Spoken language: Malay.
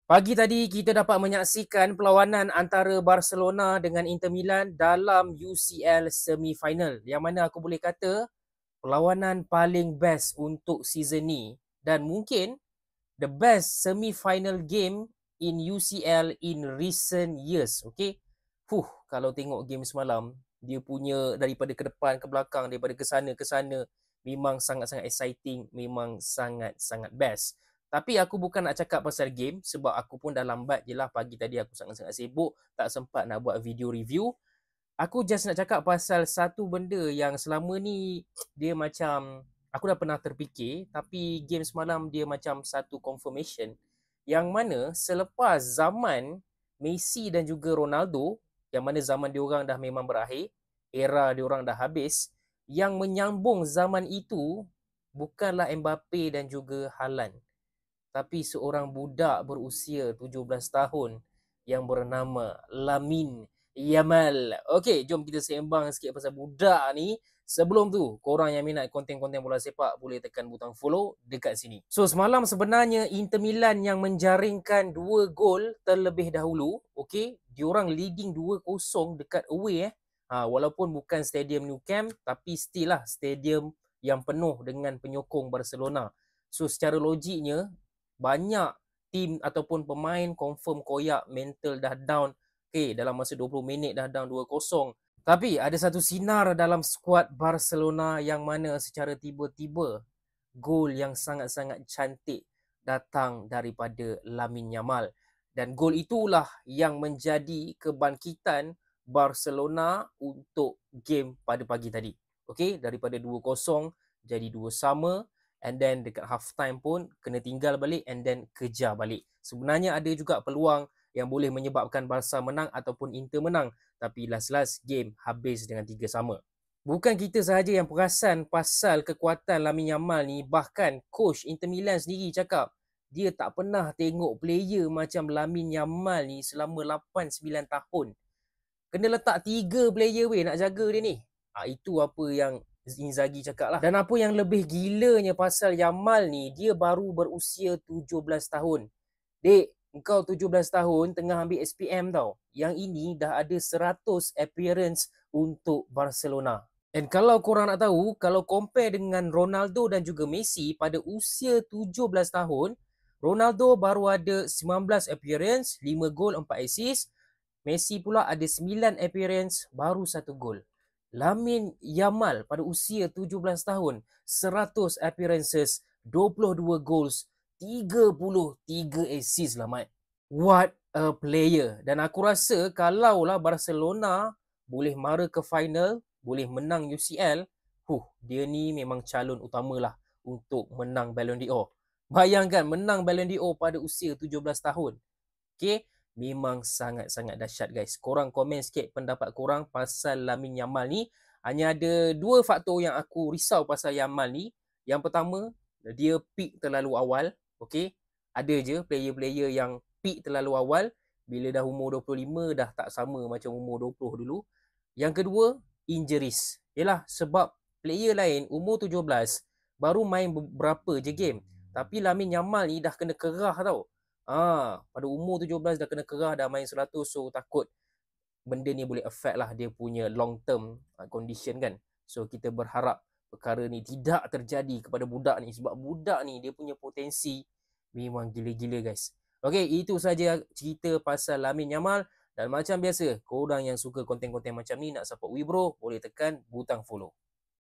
Pagi tadi kita dapat menyaksikan perlawanan antara Barcelona dengan Inter Milan dalam UCL semi-final. Yang mana aku boleh kata perlawanan paling best untuk season ni dan mungkin the best semi-final game in UCL in recent years. Okay? Kalau tengok game semalam, dia punya daripada ke depan ke belakang, daripada ke sana, memang sangat-sangat exciting, memang sangat-sangat best. Tapi aku bukan nak cakap pasal game sebab aku pun dah lambat je lah. Pagi tadi aku sangat-sangat sibuk, tak sempat nak buat video review. Aku just nak cakap pasal satu benda yang selama ni dia macam aku dah pernah terfikir, tapi game semalam dia macam satu confirmation yang mana selepas zaman Messi dan juga Ronaldo, yang mana zaman diorang dah memang berakhir, era diorang dah habis, yang menyambung zaman itu bukanlah Mbappe dan juga Haaland, tapi seorang budak berusia 17 tahun yang bernama Lamine Yamal. Okey, jom kita sembang sikit pasal budak ni. Sebelum tu, korang yang minat konten-konten bola sepak boleh tekan butang follow dekat sini. So, semalam sebenarnya Inter Milan yang menjaringkan 2 gol terlebih dahulu. Okey, diorang leading 2-0 dekat away walaupun bukan Stadium Nou Camp, tapi still lah stadium yang penuh dengan penyokong Barcelona. So, secara logiknya, banyak tim ataupun pemain confirm koyak, mental dah down. Okay, dalam masa 20 minit dah down 2-0. Tapi ada satu sinar dalam skuad Barcelona yang mana secara tiba-tiba gol yang sangat-sangat cantik datang daripada Lamine Yamal. Dan gol itulah yang menjadi kebangkitan Barcelona untuk game pada pagi tadi. Okay, daripada 2-0 jadi 2-2. And then dekat half time pun kena tinggal balik and then kejar balik. Sebenarnya ada juga peluang yang boleh menyebabkan Barca menang ataupun Inter menang. Tapi last game habis dengan 3-3. Bukan kita sahaja yang perasan pasal kekuatan Lamine Yamal ni. Bahkan coach Inter Milan sendiri cakap dia tak pernah tengok player macam Lamine Yamal ni selama 8-9 tahun. Kena letak 3 player weh nak jaga dia ni. Itu apa yang Inzaghi cakap lah. Dan apa yang lebih gilanya pasal Yamal ni, dia baru berusia 17 tahun. Dek, engkau 17 tahun tengah ambil SPM tau. Yang ini dah ada 100 appearance untuk Barcelona. Dan kalau korang nak tahu, kalau compare dengan Ronaldo dan juga Messi pada usia 17 tahun, Ronaldo baru ada 19 appearance, 5 gol, 4 assist. Messi pula ada 9 appearance, baru 1 gol. Lamine Yamal pada usia 17 tahun, 100 appearances, 22 goals, 33 assist lah, Mat. What a player. Dan aku rasa kalaulah Barcelona boleh mara ke final, boleh menang UCL, dia ni memang calon utamalah untuk menang Ballon d'Or. Bayangkan menang Ballon d'Or pada usia 17 tahun. Okay? Memang sangat-sangat dahsyat, guys. Korang komen sikit pendapat korang pasal Lamine Yamal ni. Hanya ada 2 faktor yang aku risau pasal Yamal ni. Yang pertama, dia peak terlalu awal. Okay? Ada je player-player yang peak terlalu awal. Bila dah umur 25 dah tak sama macam umur 20 dulu. Yang kedua, injuries. Yelah, sebab player lain umur 17 baru main beberapa je game. Tapi Lamine Yamal ni dah kena kerah tau. Pada umur 17 dah kena kerah, dah main 100. So takut benda ni boleh affect lah dia punya long term condition kan. So kita berharap perkara ni tidak terjadi kepada budak ni. Sebab budak ni dia punya potensi memang gila-gila, guys. Okay, itu saja cerita pasal Lamine Yamal. Dan macam biasa, korang yang suka konten-konten macam ni nak support Wibro, boleh tekan butang follow.